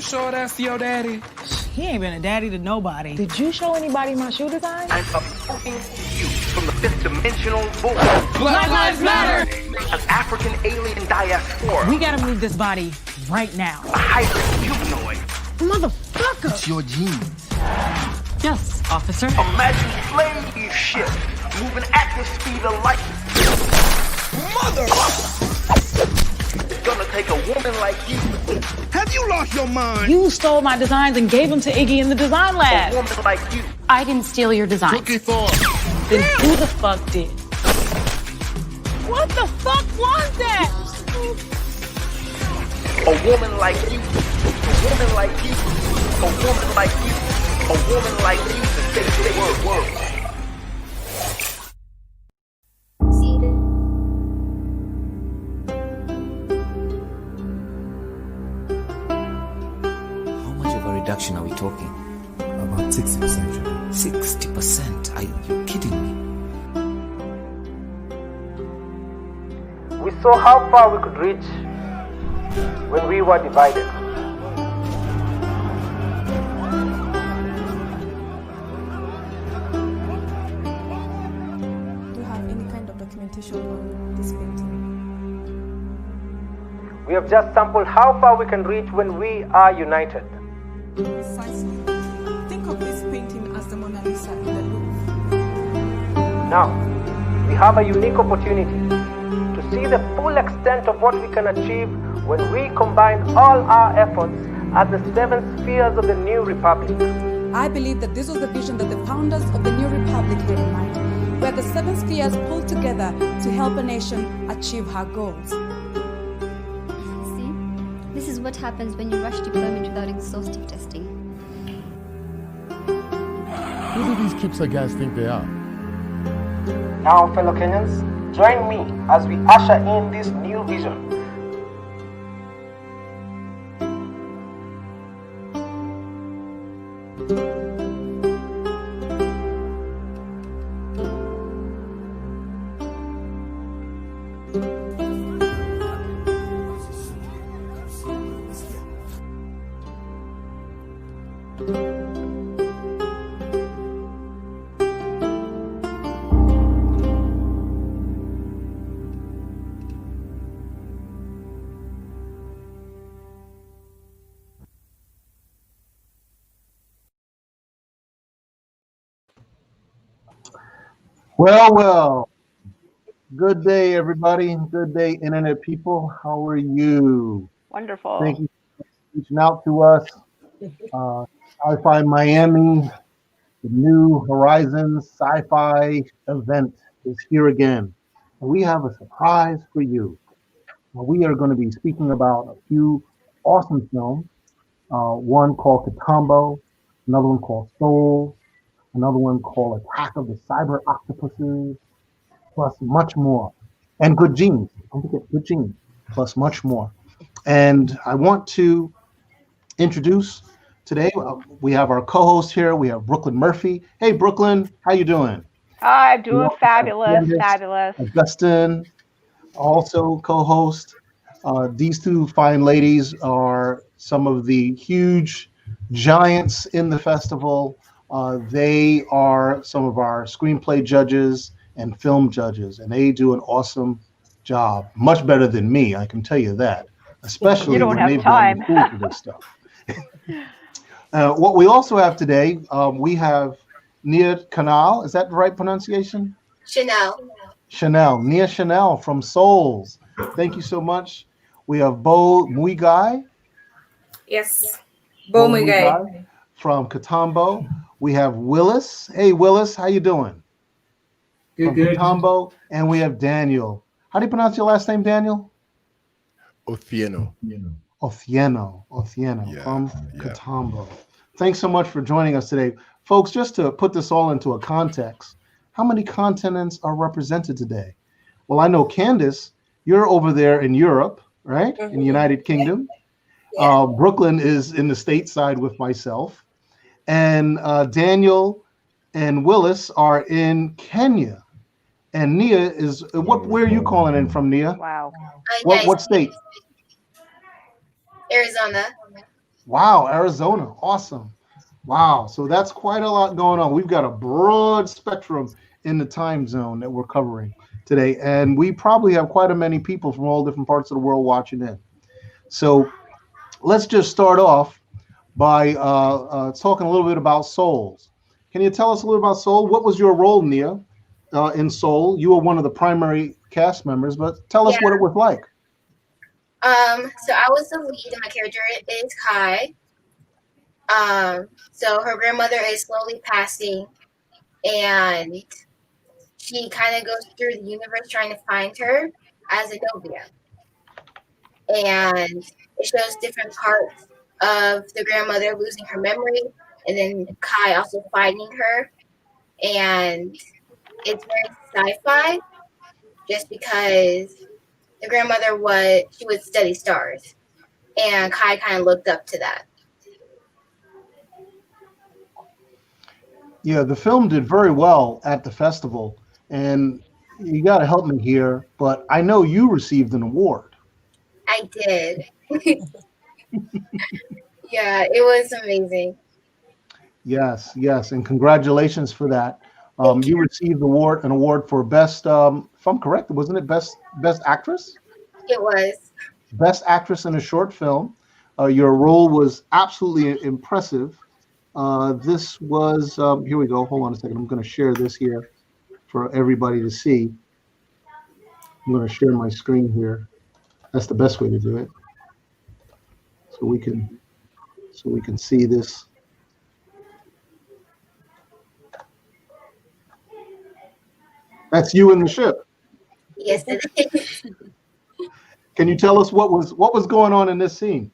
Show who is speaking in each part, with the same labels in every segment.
Speaker 1: sure that's your daddy?
Speaker 2: He ain't been a daddy to nobody. Did you show anybody my shoe design?
Speaker 3: I'm approaching you from the fifth dimensional void.
Speaker 1: Black Lives Matter!
Speaker 3: An African alien diaspora.
Speaker 2: We gotta move this body right now.
Speaker 3: A hybrid humanoid.
Speaker 2: Motherfucker!
Speaker 4: It's your genes.
Speaker 2: Yes, officer.
Speaker 3: Imagine slave ship moving at the speed of light.
Speaker 4: Motherfucker!
Speaker 3: It's gonna take a woman like you.
Speaker 4: Have you lost your mind?
Speaker 2: You stole my designs and gave them to Iggy in the design
Speaker 3: A
Speaker 2: lab.
Speaker 3: woman like you.
Speaker 5: I didn't steal your design.
Speaker 4: Cookie form.
Speaker 2: Then who the fuck did? What the fuck was that?
Speaker 3: A woman like you. A woman like you. A woman like you. A woman like you to say word.
Speaker 6: How much of a reduction are we talking?
Speaker 7: About 60%.
Speaker 6: 60%? Are you kidding me?
Speaker 3: We saw how far we could reach when we were divided.
Speaker 8: Do you have any kind of documentation on this painting?
Speaker 3: We have just sampled how far we can reach when we are united.
Speaker 8: Precisely. Think of this painting as the Mona Lisa in the Louvre.
Speaker 3: Now, we have a unique opportunity to see the full extent of what we can achieve when we combine all our efforts as the seven spheres of the new republic.
Speaker 8: I believe that this was the vision that the founders of the new republic had in mind, where the seven spheres pulled together to help a nation achieve her goals.
Speaker 9: See, this is what happens when you rush deployment without exhaustive testing.
Speaker 7: Who do these Kipsa guys think they are?
Speaker 3: Now, fellow Kenyans, join me as we usher in this new vision.
Speaker 10: Well, good day, everybody. Good day, Internet people. How are you?
Speaker 5: Wonderful.
Speaker 10: Thank you for reaching out to us. SciFi Miami, the New Horizons Sci-Fi event is here again. And we have a surprise for you. We are going to be speaking about a few awesome films. One called Kitambo, another one called Soul, another one called Attack of the Cyber Octopuses, plus much more. And Good Genes. Don't forget Good Genes, plus much more. And I want to introduce today, we have our co-host here. We have Brooklyn Murphy. Hey, Brooklyn, how you doing?
Speaker 5: I'm doing fabulous, fabulous.
Speaker 10: Augustine, also co-host. These two fine ladies are some of the huge giants in the festival. They are some of our screenplay judges and film judges, and they do an awesome job. Much better than me, I can tell you that. Especially
Speaker 5: you don't
Speaker 10: when
Speaker 5: have
Speaker 10: they've
Speaker 5: time.
Speaker 10: gone to school for this stuff. What we also have today, we have Nia Canal. Is that the right pronunciation? Chanel. Nia Chanel from Souls. Thank you so much. We have Bo Muigai.
Speaker 11: Yes. Bo Muigai.
Speaker 10: From Kitambo. We have Willis. Hey, Willis, how you doing? Good. Kitambo. And we have Daniel. How do you pronounce your last name, Daniel?
Speaker 7: Othieno.
Speaker 10: Othieno from Kitambo. Thanks so much for joining us today. Folks, just to put this all into a context, how many continents are represented today? Well, I know, Candace, you're over there in Europe, right? In the United Kingdom. Yeah. Brooklyn is in the stateside with myself. And Daniel and Willis are in Kenya. And Nia is, where are you calling in from, Nia?
Speaker 5: Wow.
Speaker 10: What state?
Speaker 11: Arizona.
Speaker 10: Wow, Arizona. Awesome. Wow. So that's quite a lot going on. We've got a broad spectrum in the time zone that we're covering today. And we probably have quite a many people from all different parts of the world watching in. So let's just start off by talking a little bit about Souls. Can you tell us a little about Soul? What was your role, Nia, in Soul? You were one of the primary cast members, but tell us what it was like.
Speaker 12: So I was the lead, and my character is Kai. So her grandmother is slowly passing, and she kind of goes through the universe trying to find her as a Novia. And it shows different parts of the grandmother losing her memory, and then Kai also finding her. And it's very sci-fi, just because the grandmother would study stars, and Kai kind of looked up to that.
Speaker 10: Yeah, the film did very well at the festival, and you got to help me here, but I know you received an award.
Speaker 12: I did. Yeah, it was amazing.
Speaker 10: Yes, and congratulations for that. You received an award for best, if I'm correct, wasn't it best actress?
Speaker 12: It was.
Speaker 10: Best actress in a short film. Your role was absolutely impressive. This was, here we go. Hold on a second. I'm going to share this here for everybody to see. I'm going to share my screen here. That's the best way to do it. So we can see this. That's you in the ship.
Speaker 12: Yes, it is.
Speaker 10: Can you tell us what was going on in this scene?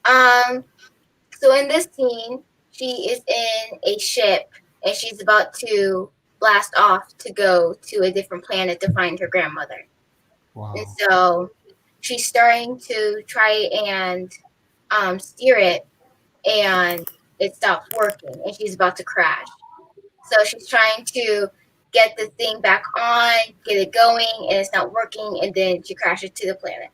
Speaker 12: So in this scene, she is in a ship and she's about to blast off to go to a different planet to find her grandmother. Wow. And so she's starting to try and steer it, and it stops working and she's about to crash. So she's trying to get the thing back on, get it going, and it's not working, and then she crashes to the planet.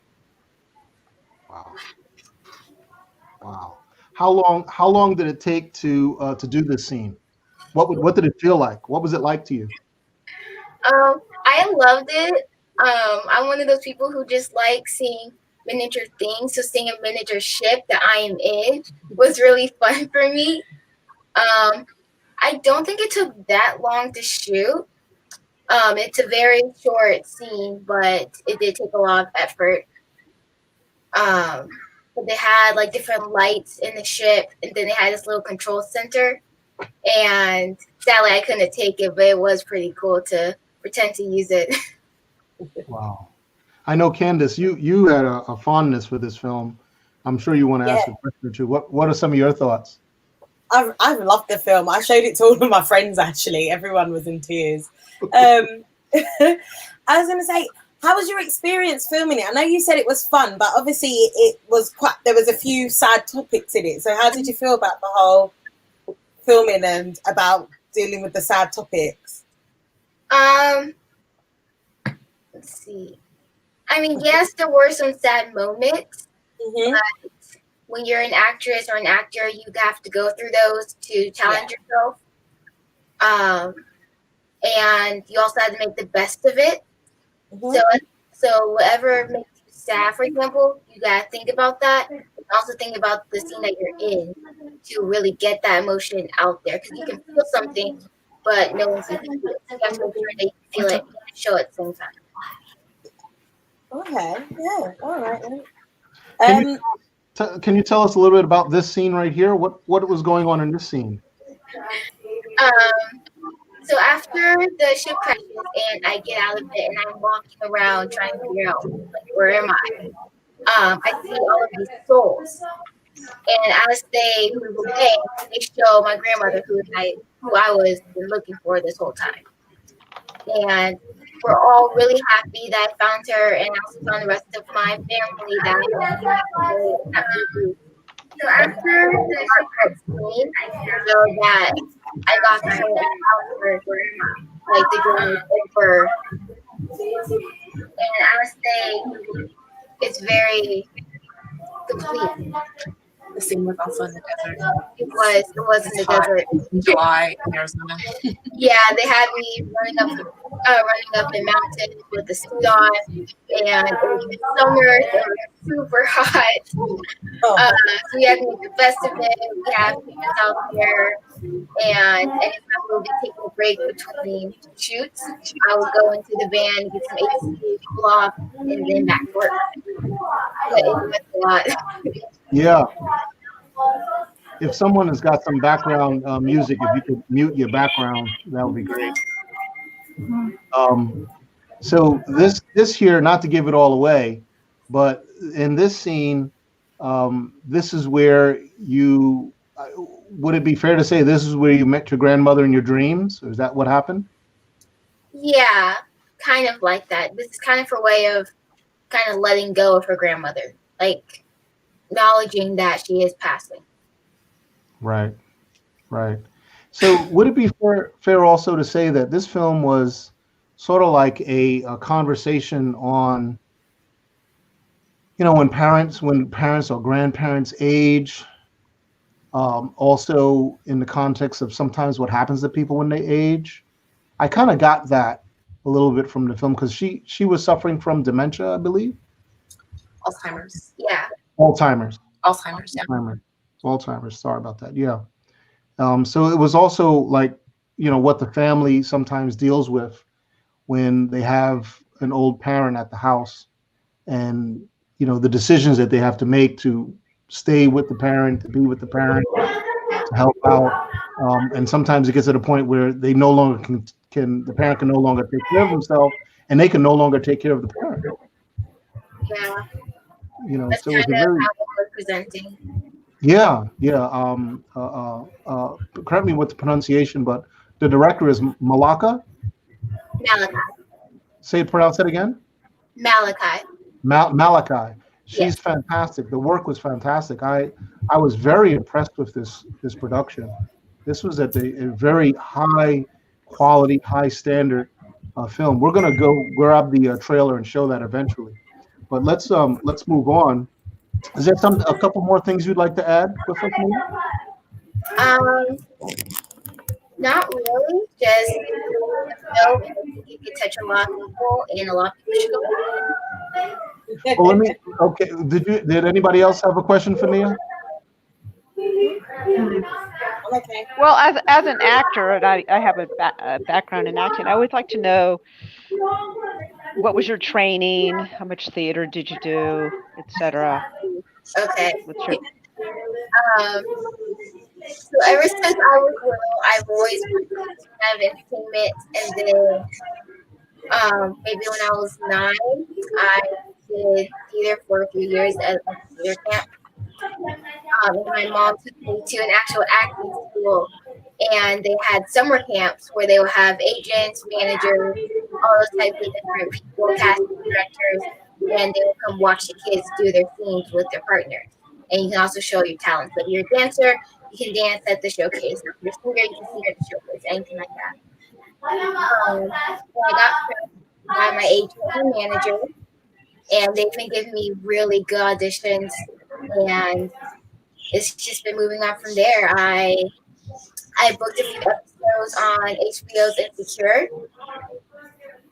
Speaker 10: Wow. How long did it take to do this scene? What did it feel like? What was it like to you?
Speaker 12: I loved it. I'm one of those people who just like seeing miniature things. So seeing a miniature ship that I am in was really fun for me. I don't think it took that long to shoot. It's a very short scene, but it did take a lot of effort. But they had like different lights in the ship, and then they had this little control center. And sadly, I couldn't take it, but it was pretty cool to pretend to use it.
Speaker 10: Wow. I know, Candace, you had a fondness for this film. I'm sure you want to ask a question or two. What are some of your thoughts?
Speaker 2: I loved the film. I showed it to all of my friends, actually. Everyone was in tears. I was going to say, how was your experience filming it? I know you said it was fun, but obviously there was a few sad topics in it. So how did you feel about the whole filming and about dealing with the sad topics?
Speaker 12: Let's see. I mean, yes, there were some sad moments, but when you're an actress or an actor, you have to go through those to challenge yourself. And you also have to make the best of it. So whatever makes you sad, for example, you gotta think about that. And also think about the scene that you're in to really get that emotion out there. Because you can feel something, but no one can feel it. So you have to make sure that you feel it and show it at the same time.
Speaker 2: Okay, yeah, all right.
Speaker 10: Can you tell us a little bit about this scene right here? What was going on in this scene?
Speaker 12: So after the ship crashes and I get out of it and I'm walking around trying to figure out, like, where am I? I see all of these souls. And as they move away, they show my grandmother who I was looking for this whole time. And we're all really happy that I found her, and I also found the rest of my family that So after the ship scene, so that I got to encounter like the game over. And I would say it's very complete.
Speaker 11: The scene was also in the desert.
Speaker 12: It was in the
Speaker 11: Hot
Speaker 12: desert.
Speaker 11: in July in Arizona.
Speaker 12: Yeah, they had me running up the mountain with the suit on, and it was summer, so it was super hot. So we had to make the best of it. We have students out there, and anytime we'll be taking a break between shoots, I would go into the van, get some AC, cool off, and then back to work. But it was a lot.
Speaker 10: Yeah. If someone has got some background music, if you could mute your background, that would be great. So this here, not to give it all away, but in this scene, this is where you. Would it be fair to say this is where you met your grandmother in your dreams? Or is that what happened?
Speaker 12: Yeah, kind of like that. This is kind of her way of kind of letting go of her grandmother, like acknowledging that she is passing.
Speaker 10: Right, right. So would it be fair also to say that this film was sort of like a conversation on, when parents or grandparents age, also in the context of sometimes what happens to people when they age? I kind of got that a little bit from the film because she was suffering from dementia, I believe.
Speaker 11: Alzheimer's.
Speaker 12: Yeah.
Speaker 10: Alzheimer's.
Speaker 11: Alzheimer's. Yeah.
Speaker 10: Alzheimer's. Sorry about that. Yeah. So it was also like, what the family sometimes deals with when they have an old parent at the house, and the decisions that they have to make to stay with the parent, to be with the parent, to help out, and sometimes it gets to the point where they no longer the parent can no longer take care of themselves, and they can no longer take care of the parent.
Speaker 12: Yeah. That's
Speaker 10: So
Speaker 12: kind
Speaker 10: it's a
Speaker 12: of
Speaker 10: very
Speaker 12: how we're presenting.
Speaker 10: yeah. Correct me with the pronunciation, but the director is Malaka.
Speaker 12: Malachi.
Speaker 10: Pronounce that again.
Speaker 12: Malachi.
Speaker 10: Malachi. She's
Speaker 12: Yes.
Speaker 10: fantastic. The work was fantastic. I was very impressed with this production. This was at a very high quality, high standard film. We're gonna go grab the trailer and show that eventually. But let's move on. Is there a couple more things you'd like to add with us, Mia?
Speaker 12: Not really. Just you can touch a lot of people, and a lot of people should go.
Speaker 10: Well, okay. Did anybody else have a question for Nia?
Speaker 2: Okay.
Speaker 5: Well, as an actor, and I have a background in acting, I would like to know what was your training, how much theater did you do, etc.
Speaker 12: Okay.
Speaker 5: What's
Speaker 12: So ever since I was little, I've always wanted to have entertainment, and then maybe when I was 9, I did theater for a few years at a theater camp. And my mom took me to an actual acting school, and they had summer camps where they would have agents, managers, all those types of different people, casting directors, and they would come watch the kids do their scenes with their partners. And you can also show your talents. If you're a dancer, you can dance at the showcase. If you're a singer, you can sing at the showcase, anything like that. So I got trained by my agent and manager, and they've been giving me really good auditions, and it's just been moving on from there. I booked a few episodes on HBO's Insecure,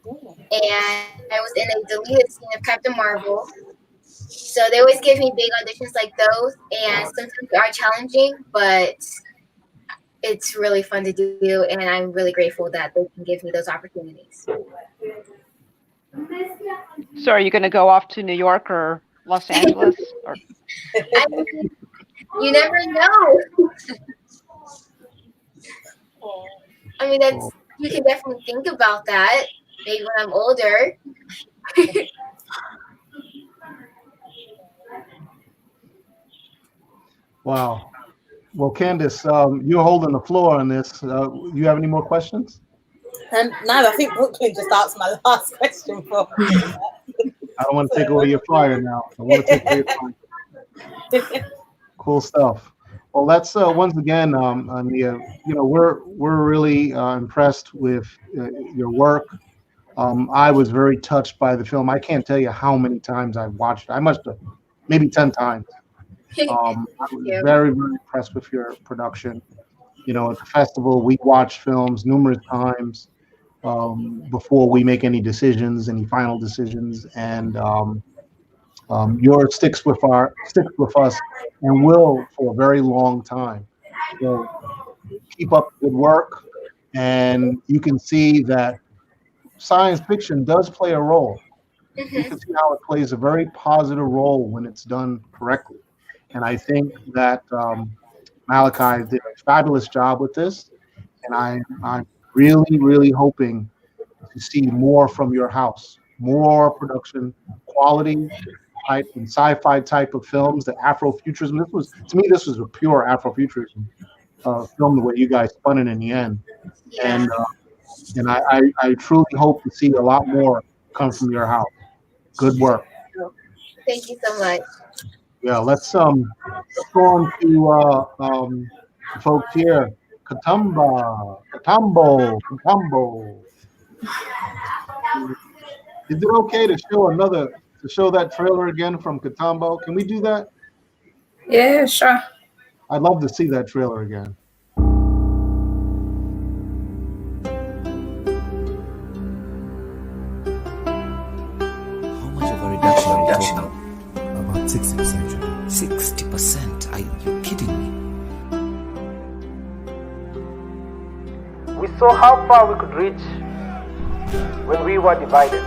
Speaker 12: and I was in a deleted scene of Captain Marvel. So they always give me big auditions like those, and sometimes they are challenging, but it's really fun to do, and I'm really grateful that they can give me those opportunities.
Speaker 5: So are you going to go off to New York or Los Angeles? Or?
Speaker 12: I mean, you never know. I mean, you can definitely think about that, maybe when I'm older.
Speaker 10: Wow. Well, Candace, you're holding the floor on this. You have any more questions?
Speaker 2: No, I think Brooklyn just asked my last question for me.
Speaker 10: I don't want to take away your fire now. I want to take away your fire. Cool stuff. Well, that's once again, Nia, we're really impressed with your work. I was very touched by the film. I can't tell you how many times I've watched it. I must have maybe 10 times. I was
Speaker 12: you.
Speaker 10: very, very impressed with your production. You know, at the festival, we watch films numerous times before we make any decisions, any final decisions, and yours sticks with us and will for a very long time. So keep up the good work, and you can see that science fiction does play a role. You can see how it plays a very positive role when it's done correctly. And I think that Malachi did a fabulous job with this, and I'm really, really hoping to see more from your house, more production quality type and sci-fi type of films. The Afrofuturism. This was, to me, this was a pure Afrofuturism film. The way you guys spun it in the end,
Speaker 12: Yeah.
Speaker 10: and I truly hope to see a lot more come from your house. Good work.
Speaker 12: Thank you so much.
Speaker 10: Yeah, let's go on to folks here. Kitambo. Is it okay to show that trailer again from Kitambo? Can we do that?
Speaker 11: Yeah, sure.
Speaker 10: I'd love to see that trailer again.
Speaker 6: How much of a reduction are we talking?
Speaker 7: About 60%.
Speaker 6: 60%? Are you kidding me?
Speaker 3: We saw how far we could reach when we were divided.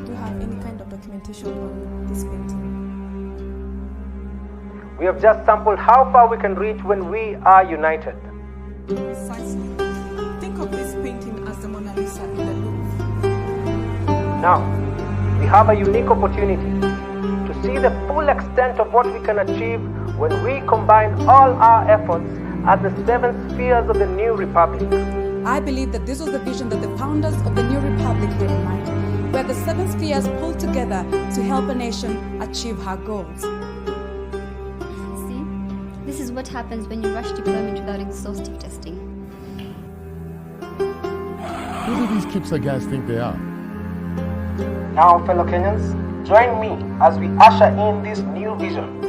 Speaker 8: Do you have any kind of documentation on this painting?
Speaker 3: We have just sampled how far we can reach when we are united.
Speaker 8: Precisely. Think of this painting as the Mona Lisa in the Louvre.
Speaker 3: Now, we have a unique opportunity to see the full extent of what we can achieve when we combine all our efforts as the seven spheres of the new republic.
Speaker 8: I believe that this was the vision that the founders of the new republic had in mind, where the seven spheres pulled together to help a nation achieve her goals.
Speaker 9: See, this is what happens when you rush deployment without exhaustive testing.
Speaker 7: Who do these Kipsa guys think they are?
Speaker 3: Now, fellow Kenyans, join me as we usher in this new vision.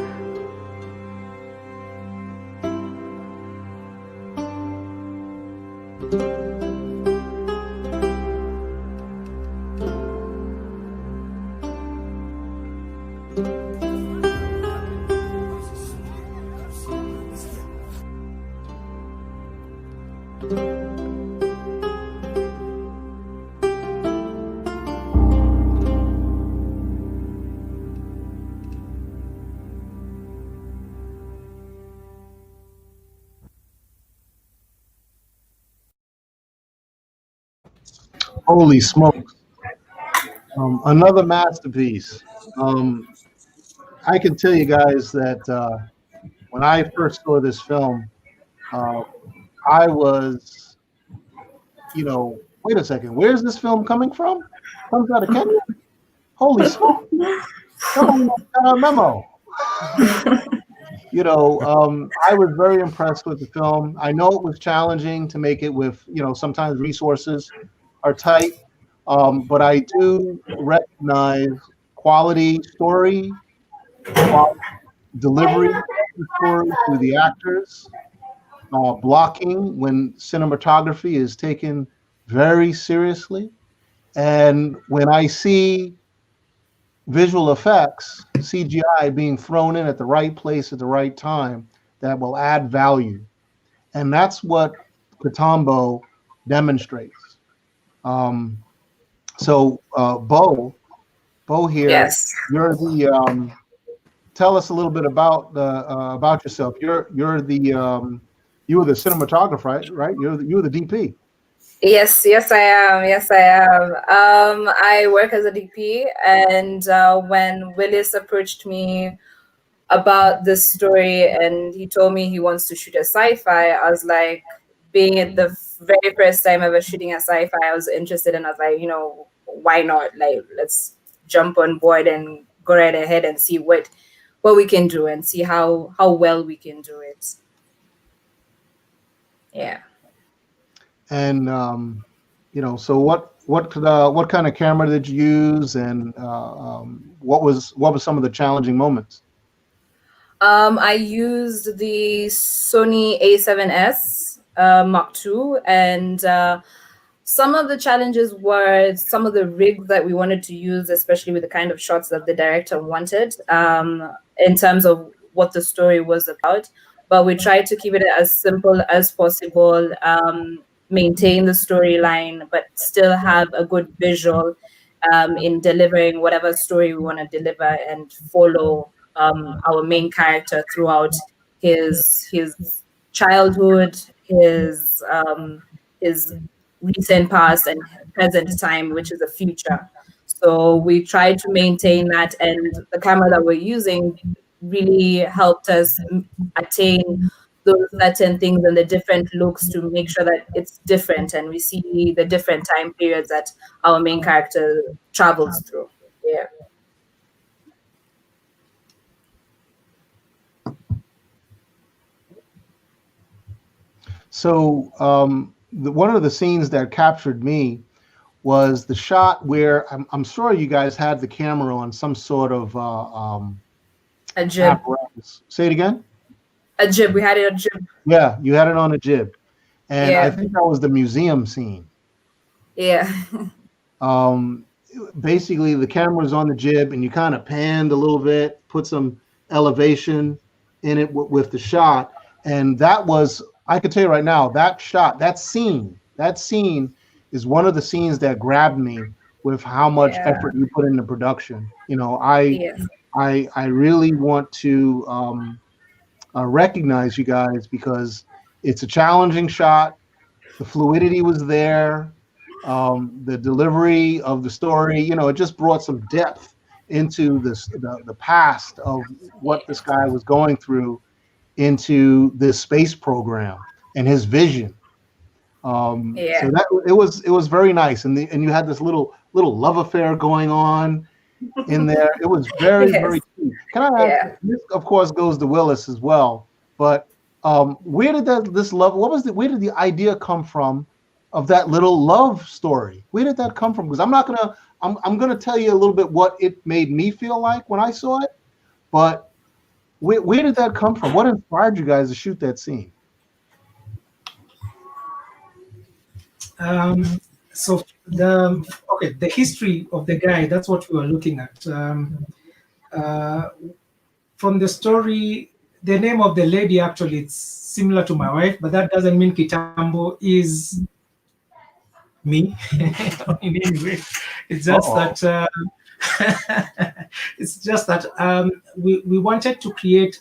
Speaker 10: Holy smokes. Another masterpiece. I can tell you guys that when I first saw this film, I was, wait a second, where's this film coming from? Comes out of Kenya? Holy smokes. Someone got a memo. I was very impressed with the film. I know it was challenging to make it with, sometimes resources are tight, but I do recognize quality story, quality delivery story through the actors, blocking when cinematography is taken very seriously. And when I see visual effects, CGI being thrown in at the right place at the right time, that will add value. And that's what Kitambo demonstrates. Bo here.
Speaker 11: Yes.
Speaker 10: You're the. Tell us a little bit about yourself. You were the cinematographer, right? You were the DP.
Speaker 11: Yes, I am. I work as a DP, and when Willis approached me about this story and he told me he wants to shoot a sci-fi, I was like, being it the very first time ever shooting a sci-fi, I was interested, and I was like, why not? Like, let's jump on board and go right ahead and see what we can do and see how well we can do it. Yeah.
Speaker 10: And so what what kind of camera did you use, and what was some of the challenging moments?
Speaker 11: I used the Sony A7S Mark II, and some of the challenges were some of the rigs that we wanted to use, especially with the kind of shots that the director wanted, in terms of what the story was about. But we tried to keep it as simple as possible, maintain the storyline, but still have a good visual in delivering whatever story we want to deliver, and follow our main character throughout his childhood, his recent past and present time, which is the future. So we tried to maintain that, and the camera that we're using really helped us attain those certain things and the different looks to make sure that it's different and we see the different time periods that our main character travels through. Yeah.
Speaker 10: So one of the scenes that captured me was the shot where I'm sure you guys had the camera on some sort of
Speaker 11: a jib.
Speaker 10: Apparatus. Say it again.
Speaker 11: A jib. We had it on a jib.
Speaker 10: Yeah, you had it on a jib, and
Speaker 11: yeah.
Speaker 10: I think that was the museum scene.
Speaker 11: Yeah.
Speaker 10: Basically, the camera's on the jib, and you kind of panned a little bit, put some elevation in it with the shot, and that was, I could tell you right now, that shot, that scene is one of the scenes that grabbed me with how much effort you put into production. You know, I really want to recognize you guys, because it's a challenging shot. The fluidity was there. The delivery of the story, you know, it just brought some depth into the past of what this guy was going through into this space program and his vision. So that it was very nice, and you had this little love affair going on in there. It was very very cute. Can I ask? This of course goes to Willis as well, but where did this love? Where did the idea come from of that little love story? Where did that come from? Because I'm gonna tell you a little bit what it made me feel like when I saw it, but where did that come from? What inspired you guys to shoot that scene?
Speaker 13: So the history of the guy, that's what we were looking at. From the story, the name of the lady, actually it's similar to my wife, but that doesn't mean Kitambo is me in any way. It's just that we wanted to create.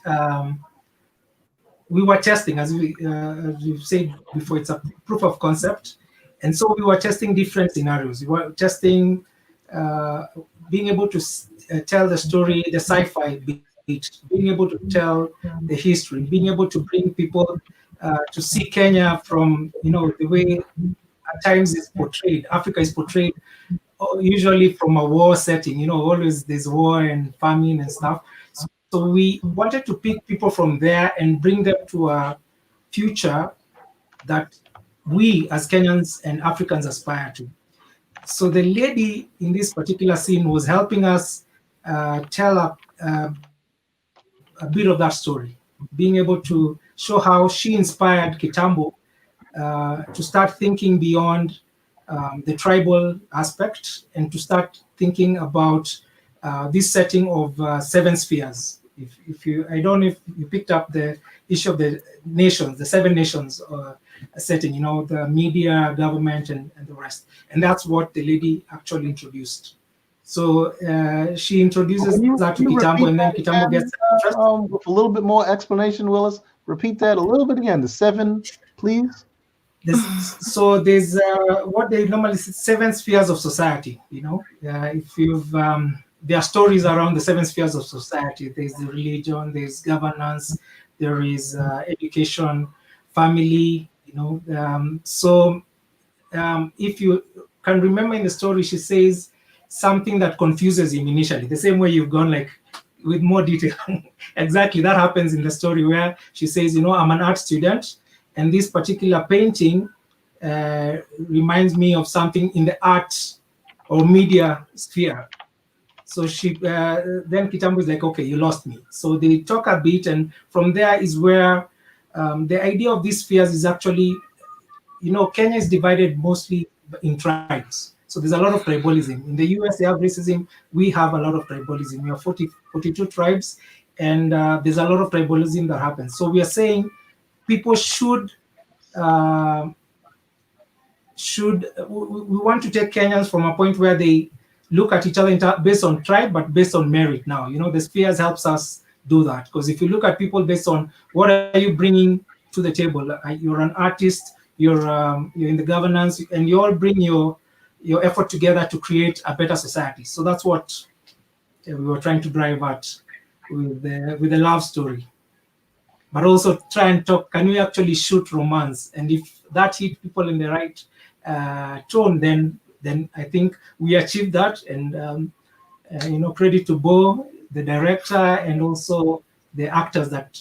Speaker 13: We were testing, as we've said before, it's a proof of concept. And so we were testing different scenarios. We were testing being able to tell the story, the sci-fi beat, being able to tell the history, being able to bring people to see Kenya from, you know, the way at times it's portrayed. Africa is portrayed usually from a war setting, you know, always there's war and famine and stuff. So we wanted to pick people from there and bring them to a future that we as Kenyans and Africans aspire to. So the lady in this particular scene was helping us tell a bit of that story, being able to show how she inspired Kitambo to start thinking beyond the tribal aspect and to start thinking about this setting of 7 spheres. If you, I don't know if you picked up the issue of the nations, the 7 nations setting, you know, the media, government, and the rest. And that's what the lady actually introduced. So she introduces that to Kitambo, and then Kitambo gets
Speaker 10: with a little bit more explanation, Willis. Repeat that a little bit again. The 7, please.
Speaker 13: So there's what they normally say 7 spheres of society. You know, if you've there are stories around the 7 spheres of society. There's the religion, there's governance, there is education, family. You know, if you can remember in the story, she says something that confuses him initially. The same way you've gone like with more detail. Exactly, that happens in the story where she says, you know, I'm an art student, and this particular painting reminds me of something in the art or media sphere. So then Kitambo is like, okay, you lost me. So they talk a bit, and from there is where the idea of these spheres is actually, Kenya is divided mostly in tribes. So there's a lot of tribalism. In the US, they have racism. We have a lot of tribalism. We have 42 tribes, and there's a lot of tribalism that happens. So we are saying people should we want to take Kenyans from a point where they look at each other based on tribe, but based on merit now. The spheres helps us do that. Because if you look at people based on what are you bringing to the table, you're an artist, you're in the governance, and you all bring your effort together to create a better society. So that's what we were trying to drive at with the love story. But also try and talk, can we actually shoot romance? And if that hit people in the right tone, then I think we achieved that. And credit to Bo, the director, and also the actors that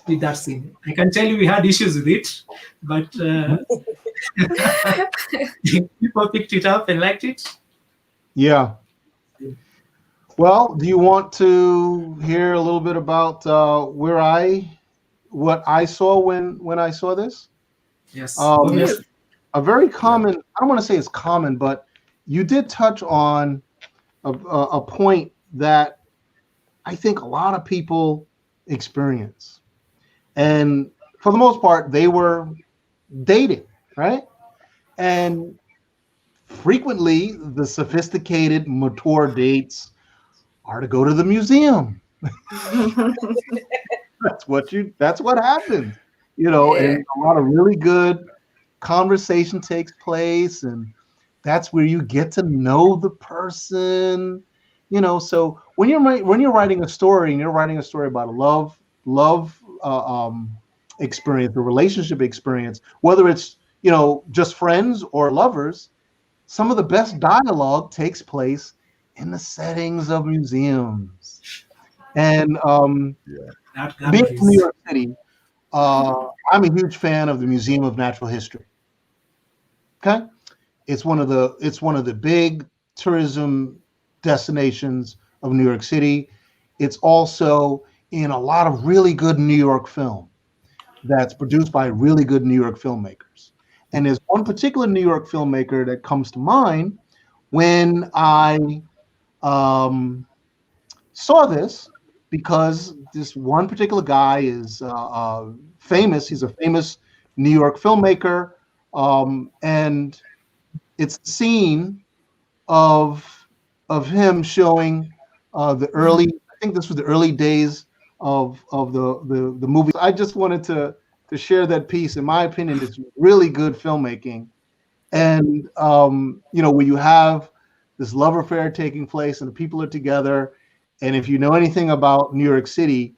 Speaker 13: did that scene. I can tell you we had issues with it, but people picked it up and liked it.
Speaker 10: Yeah. Well, do you want to hear a little bit about what I saw when I saw this?
Speaker 13: Yes.
Speaker 10: A very common, I don't want to say it's common, but you did touch on a point that I think a lot of people experience. And for the most part, they were dating, right? And frequently the sophisticated, mature dates are to go to the museum. That's what happens, and a lot of really good conversation takes place, and that's where you get to know the person, so when you're writing a story and you're writing a story about a love experience, a relationship experience, whether it's just friends or lovers, some of the best dialogue takes place in the settings of museums. And being from New York City, I'm a huge fan of the Museum of Natural History. Okay, it's one of the big tourism destinations of New York City. It's also in a lot of really good New York film that's produced by really good New York filmmakers. And there's one particular New York filmmaker that comes to mind when I saw this, because this one particular guy is famous. He's a famous New York filmmaker, and it's a scene of him showing the early. I think this was the early days of the movie. I just wanted to share that piece. In my opinion, it's really good filmmaking, and where you have this love affair taking place and the people are together. And if you know anything about New York City,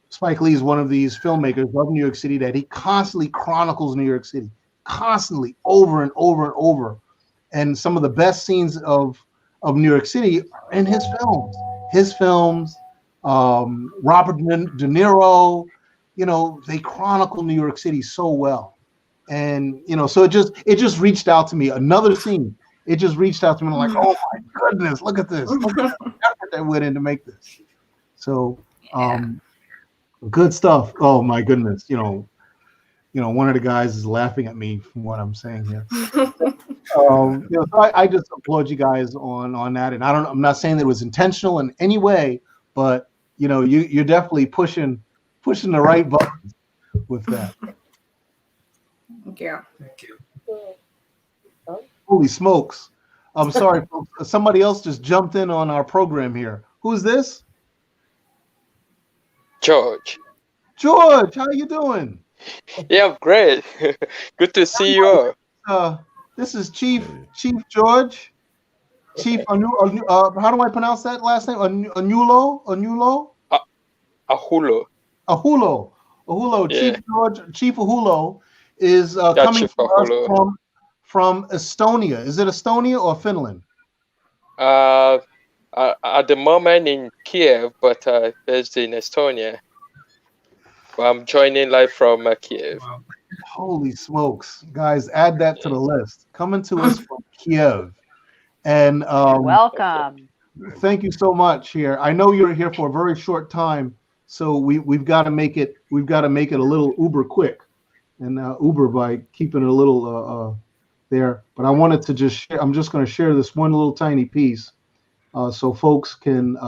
Speaker 10: Spike Lee is one of these filmmakers of New York City that he constantly chronicles New York City, constantly over and over and over. And some of the best scenes of New York City are in his films. Robert De Niro, they chronicle New York City so well. And, so it just reached out to me. Another scene. It just reached out to me. I'm like, oh my goodness, look at this. Look at the effort that went in to make this. So good stuff. Oh my goodness. One of the guys is laughing at me from what I'm saying here. So I just applaud you guys on that. And I'm not saying that it was intentional in any way, but you're definitely pushing the right buttons with that.
Speaker 11: Thank you.
Speaker 13: Thank you.
Speaker 10: Holy smokes. I'm sorry, folks. Somebody else just jumped in on our program here. Who's this?
Speaker 14: George.
Speaker 10: George, how you doing?
Speaker 14: Yeah, I'm great. Good to see you all.
Speaker 10: This is Chief George. Chief how do I pronounce that last name? Anulo? Ahulo. Yeah. Chief Ahulo is coming to us from Estonia. Is it Estonia or Finland?
Speaker 14: At the moment in Kiev, but based in Estonia. Well, I'm joining live from Kiev.
Speaker 10: Holy smokes, guys! Add that to the list. Coming to us from Kiev, and
Speaker 5: Welcome.
Speaker 10: thank you so much. Here, I know you're here for a very short time, so we've got to make it. We've got to make it a little uber quick, and Uber by keeping it a little there. But I wanted to just share. I'm just going to share this one little tiny piece, so folks can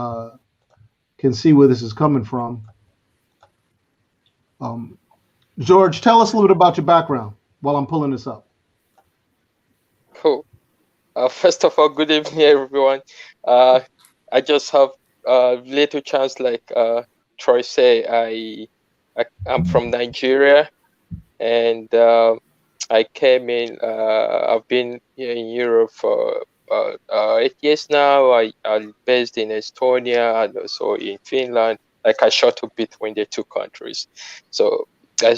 Speaker 10: see where this is coming from. George, tell us a little bit about your background while I'm pulling this up.
Speaker 14: Cool. First of all, good evening, everyone. I just have a little chance, like Troy say, I'm from Nigeria, and I came in. I've been here in Europe for 8 years now. I'm based in Estonia and also in Finland. Like I shuttle between the two countries. So I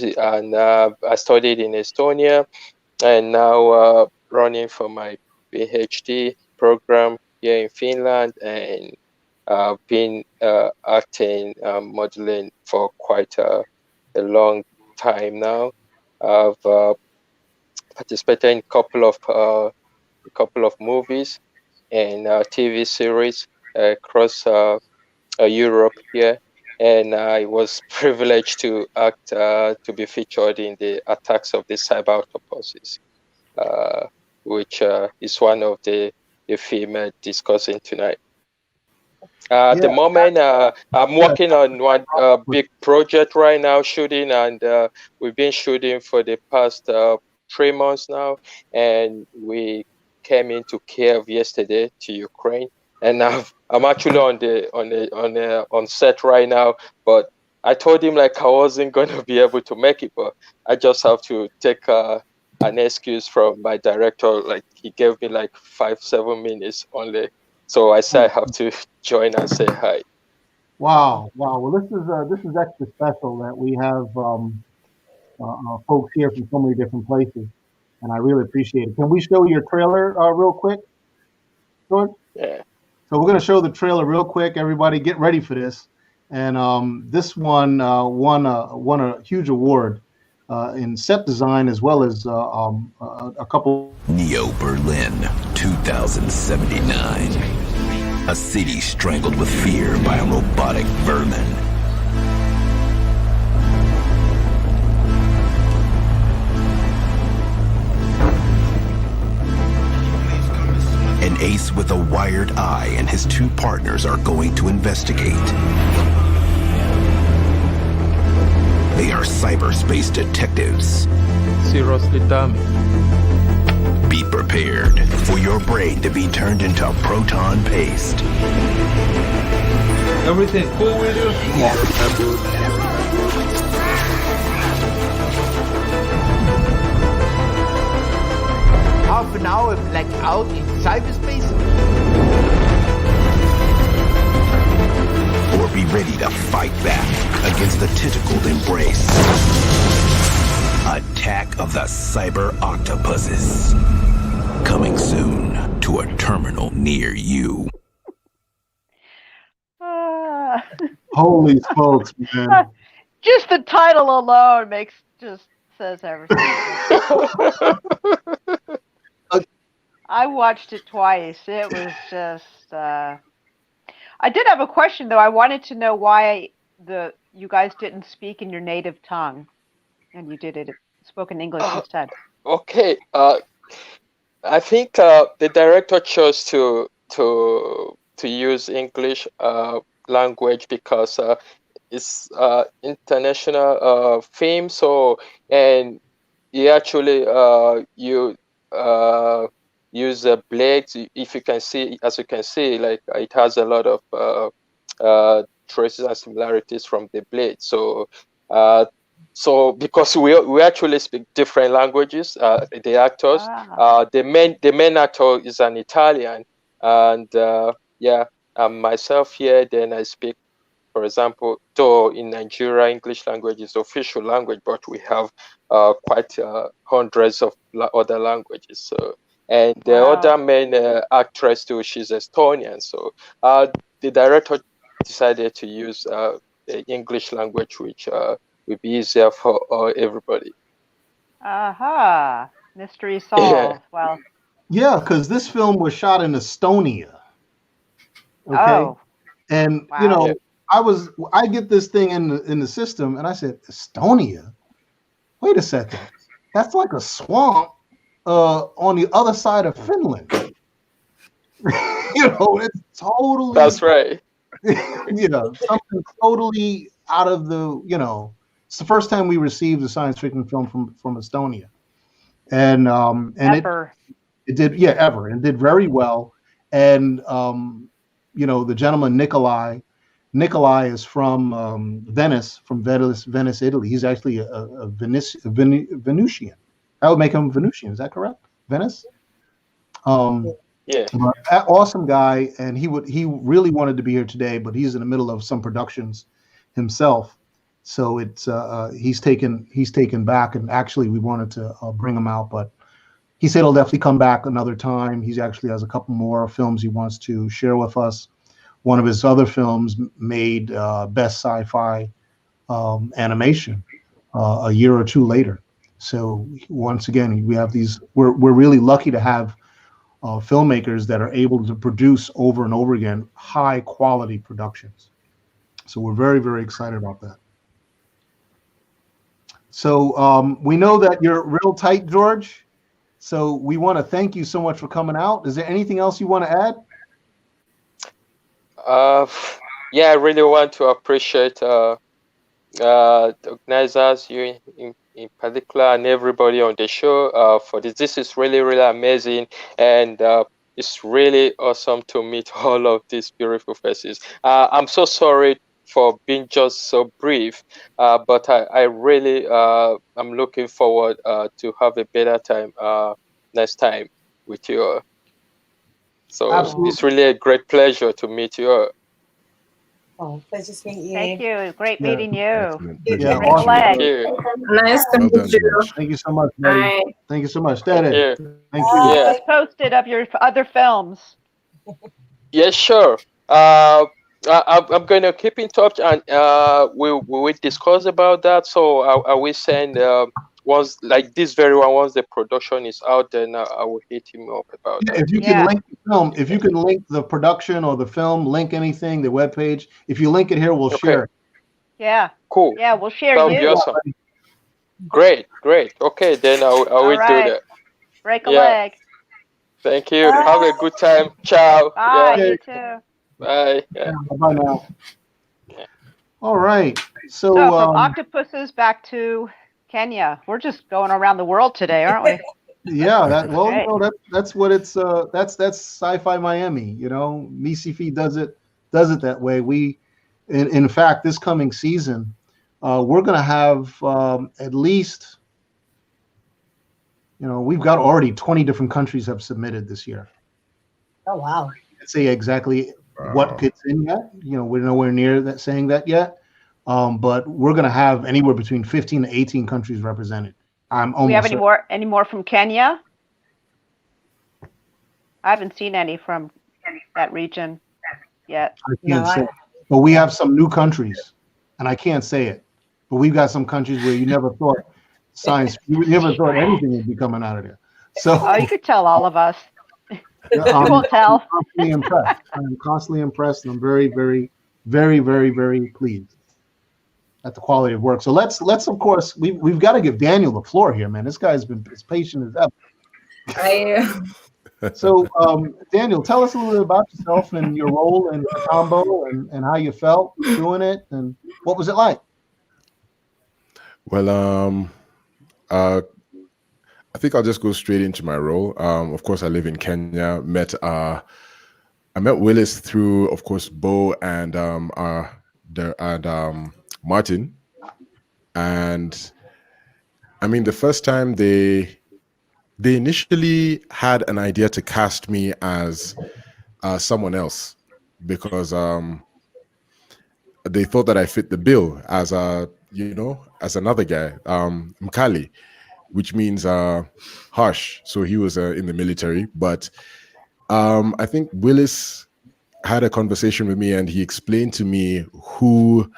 Speaker 14: studied in Estonia, and now running for my PhD program here in Finland, and I've been acting, modeling for quite a long time now. I've participated in a couple of movies and TV series across Europe here, and I was privileged to act to be featured in the Attacks of the Cyber Octopuses, which is one of the film discussing tonight. At the moment, I'm working on one big project right now, shooting, and we've been shooting for the past 3 months now, and we came into Kiev yesterday to Ukraine, and I'm actually on set right now, but I told him like I wasn't gonna be able to make it, but I just have to take an excuse from my director. Like he gave me like 5-7 minutes only, so I said I have to join and say hi.
Speaker 10: Wow. Well, this is extra special that we have folks here from so many different places, and I really appreciate it. Can we show your trailer real quick, George?
Speaker 14: Yeah.
Speaker 10: So we're going to show the trailer real quick. Everybody, get ready for this. And this one won a huge award in set design as well as a couple.
Speaker 15: Neo Berlin, 2079. A city strangled with fear by a robotic vermin. An ace with a wired eye and his 2 partners are going to investigate. They are cyberspace detectives.
Speaker 16: Seriously dumb.
Speaker 15: Be prepared for your brain to be turned into proton paste.
Speaker 16: Everything cool with you?
Speaker 15: Yeah.
Speaker 16: I'm good.
Speaker 6: Half an hour blacked out in cyberspace?
Speaker 15: Or be ready to fight back against the tentacled embrace. Attack of the Cyber Octopuses. Coming soon to a terminal near you.
Speaker 10: Holy smokes, man.
Speaker 5: Just the title alone says everything. I watched it twice. It was just I did have a question though. I wanted to know why you guys didn't speak in your native tongue and you spoke in English instead.
Speaker 14: Okay. I think the director chose to use English language because it's international film. So, and he actually use blades. If you can see, as you can see, like it has a lot of traces and similarities from the blade. So, because we actually speak different languages, the actors. The main actor is an Italian, and myself here. Then I speak, for example, though in Nigeria English language is the official language, but we have quite hundreds of other languages. So, and the other main actress too, she's Estonian. So the director decided to use the English language, which will be easier for everybody.
Speaker 5: Aha. Mystery solved. Well,
Speaker 10: Yeah, because this film was shot in Estonia. Okay.
Speaker 5: oh,
Speaker 10: And
Speaker 5: wow.
Speaker 10: I get this thing in the system, and I said, Estonia? Wait a second. That's like a swamp on the other side of Finland. It's totally
Speaker 14: That's right.
Speaker 10: something totally out of it's the first time we received a science fiction film from Estonia. And
Speaker 5: Ever.
Speaker 10: it did, yeah, ever, and did very well. And the gentleman Nikolai is from Venice, Italy. He's actually a Venusian. That would make him Venusian. Is that correct? Venice.
Speaker 14: Yeah.
Speaker 10: Awesome guy, and he really wanted to be here today, but he's in the middle of some productions himself. So it's he's taken back, and actually we wanted to bring him out, but he said he'll definitely come back another time. He actually has a couple more films he wants to share with us. One of his other films made best sci-fi animation a year or two later. So once again, we have these. We're really lucky to have filmmakers that are able to produce over and over again high quality productions. So we're very, very excited about that. So we know that you're real tight, George. So we want to thank you so much for coming out. Is there anything else you want to add?
Speaker 14: Yeah, I really want to appreciate the organizers, you in particular, and everybody on the show for this. This is really, really amazing, and it's really awesome to meet all of these beautiful faces. I'm so sorry for being just so brief, but I really I'm looking forward to have a better time next time with you all. So
Speaker 10: Absolutely.
Speaker 14: It's really a great pleasure to meet you all.
Speaker 2: Oh, pleasure to meet you.
Speaker 5: Thank you. Great meeting you.
Speaker 10: Yeah,
Speaker 5: Great
Speaker 10: awesome.
Speaker 5: leg.
Speaker 14: Thank you.
Speaker 11: Nice to meet you.
Speaker 10: Thank you so much, Daddy.
Speaker 11: Bye.
Speaker 10: Thank you so much, Daddy.
Speaker 14: Yeah.
Speaker 10: Thank you.
Speaker 14: Yeah.
Speaker 5: Keep posted of your other films.
Speaker 14: Yeah, sure. I'm going to keep in touch, and we will discuss about that. So I will send once like this very one, once the production is out, then I will hit him up about that.
Speaker 10: If you can link the film, if you can link the production or the film, link anything, the webpage. If you link it here, we'll share it.
Speaker 5: Yeah.
Speaker 14: Cool.
Speaker 5: Yeah, we'll share
Speaker 14: That would be
Speaker 5: you.
Speaker 14: awesome. Great. Okay, then I will
Speaker 5: right.
Speaker 14: do that.
Speaker 5: Break a leg.
Speaker 14: Thank you. Have a good time. Ciao.
Speaker 5: Bye.
Speaker 14: Yeah.
Speaker 5: You too.
Speaker 14: Bye. Yeah.
Speaker 10: Bye now. All right.
Speaker 5: So from Octopuses back to Kenya. We're just going around the world today, aren't we?
Speaker 10: Yeah,
Speaker 5: Great.
Speaker 10: that's what it's that's Sci-Fi Miami, MCFI does it that way. We in fact this coming season we're going to have at least we've got already 20 different countries have submitted this year.
Speaker 2: Oh wow.
Speaker 10: I can't say exactly what gets in yet. We're nowhere near that saying that yet. But we're going to have anywhere between 15 to 18 countries represented. I'm almost.
Speaker 5: Do we have any more from Kenya? I haven't seen any from that region yet.
Speaker 10: I can't say. But we have some new countries, and I can't say it. But we've got some countries where you never thought you never thought anything would be coming out of there. So
Speaker 5: you could tell all of us. You
Speaker 10: I'm
Speaker 5: won't tell.
Speaker 10: constantly impressed. I'm constantly impressed, and I'm very, very, very, very, very pleased at the quality of work. So let's of course we've got to give Daniel the floor here, man. This guy's been as patient as ever. So Daniel, tell us a little bit about yourself and your role in Kitambo and how you felt doing it and what was it like?
Speaker 7: Well, I think I'll just go straight into my role. Of course, I live in Kenya. I met Willis through, of course, Bo and Martin. And I mean, the first time they initially had an idea to cast me as someone else because they thought that I fit the bill as as another guy, Mkali, which means harsh. So he was in the military. But I think Willis had a conversation with me and he explained to me who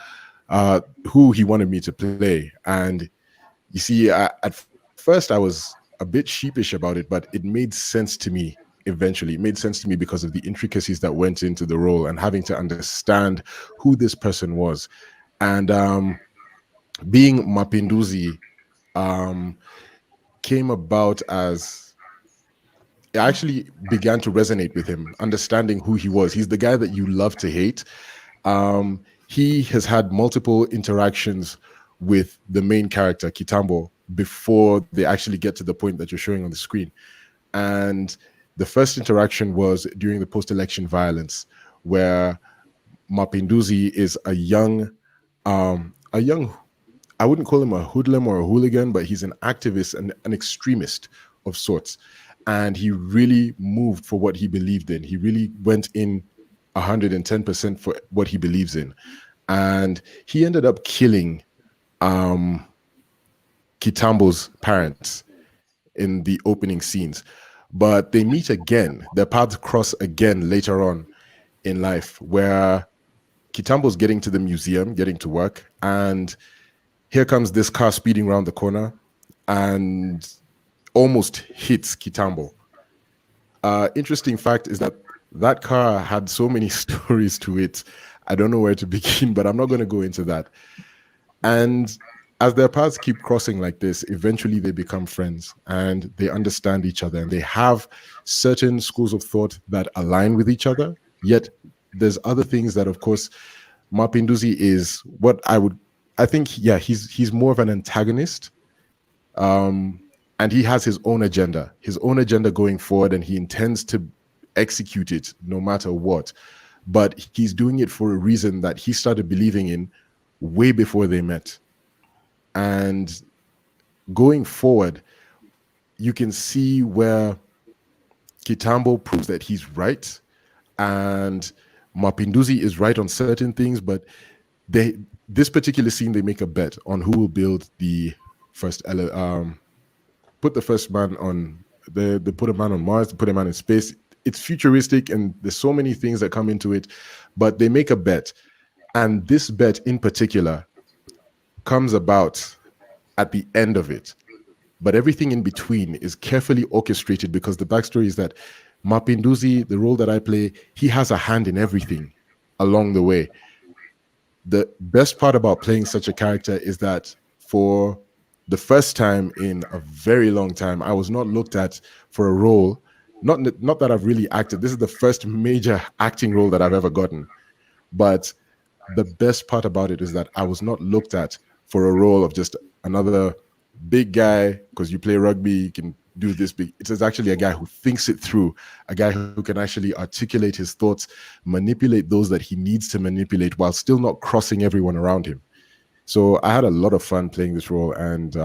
Speaker 7: he wanted me to play. And you see, at first I was a bit sheepish about it, but it made sense to me eventually. It made sense to me because of the intricacies that went into the role and having to understand who this person was. And being Mapinduzi came about as I actually began to resonate with him, understanding who he was. He's the guy that you love to hate. He has had multiple interactions with the main character, Kitambo, before they actually get to the point that you're showing on the screen. And the first interaction was during the post-election violence, where Mapinduzi is a young, I wouldn't call him a hoodlum or a hooligan, but he's an activist and an extremist of sorts. And he really moved for what he believed in. He really went in 110% for what he believes in. And he ended up killing Kitambo's parents in the opening scenes. But they meet again. Their paths cross again later on in life, where Kitambo's getting to the museum, getting to work, and here comes this car speeding around the corner and almost hits Kitambo. Interesting fact is that that car had so many stories to it. I don't know where to begin, but I'm not going to go into that. And as their paths keep crossing like this, eventually they become friends and they understand each other and they have certain schools of thought that align with each other. Yet there's other things that, of course, Mapinduzi is what I think, he's more of an antagonist. And he has his own agenda going forward, and he intends to execute it no matter what. But he's doing it for a reason that he started believing in way before they met. And going forward, you can see where Kitambo proves that he's right, and Mapinduzi is right on certain things, but this particular scene, they make a bet on who will build the first put the first man on they put a man on Mars, put a man in space. It's futuristic and there's so many things that come into it, but they make a bet. And this bet in particular comes about at the end of it. But everything in between is carefully orchestrated because the backstory is that Mapinduzi, the role that I play, he has a hand in everything along the way. The best part about playing such a character is that for the first time in a very long time, I was not looked at for a role. Not that I've really acted. This is the first major acting role that I've ever gotten. But the best part about it is that I was not looked at for a role of just another big guy, because you play rugby, you can do this big. It is actually a guy who thinks it through, a guy who can actually articulate his thoughts, manipulate those that he needs to manipulate while still not crossing everyone around him. So I had a lot of fun playing this role, and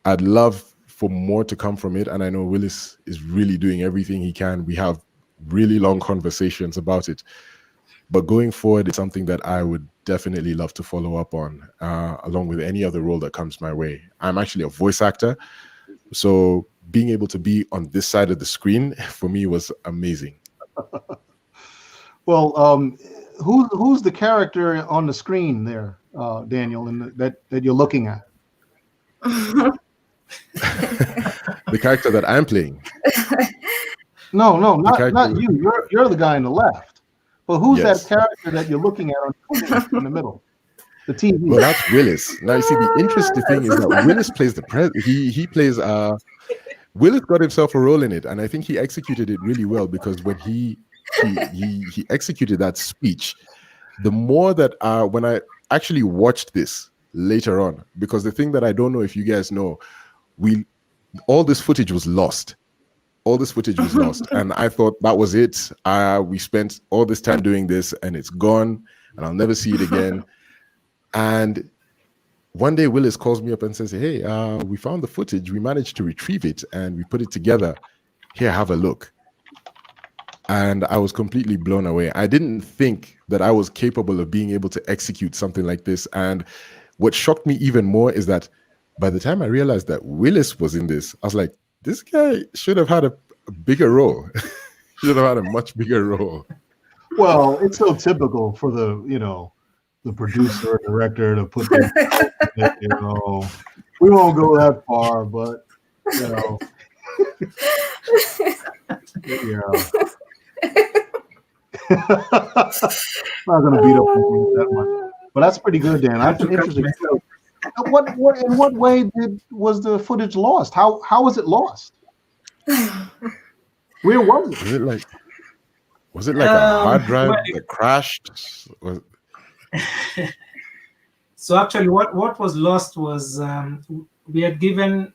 Speaker 7: I'd love for more to come from it. And I know Willis is really doing everything he can. We have really long conversations about it. But going forward, it's something that I would definitely love to follow up on, along with any other role that comes my way. I'm actually a voice actor, so being able to be on this side of the screen for me was amazing.
Speaker 10: Well, who's the character on the screen there, Daniel, that you're looking at?
Speaker 7: The character that I'm playing.
Speaker 10: No, not you. You're the guy on the left. But who's that character that you're looking at in the middle? The TV.
Speaker 7: Well, that's Willis. Now you see, the interesting thing is that Willis plays the president. He plays. Willis got himself a role in it, and I think he executed it really well, because when he executed that speech, the more that when I actually watched this later on, because the thing that I don't know if you guys know, all this footage was lost. All this footage was lost, and I thought that was it. We spent all this time doing this, and it's gone, and I'll never see it again. And one day, Willis calls me up and says, "Hey, we found the footage. We managed to retrieve it, and we put it together. Here, have a look." And I was completely blown away. I didn't think that I was capable of being able to execute something like this. And what shocked me even more is that by the time I realized that Willis was in this, I was like, this guy should have had a bigger role. Should have had a much bigger role.
Speaker 10: Well, it's so typical for the the producer, director to put the, you know, we won't go that far, but you know, yeah. Not gonna beat up on you that much, but that's pretty good, Dan. That's an interesting story. What in what way was the footage lost? How was it lost? Where was it?
Speaker 7: Was it like a hard drive that crashed?
Speaker 13: So actually, what was lost was we had given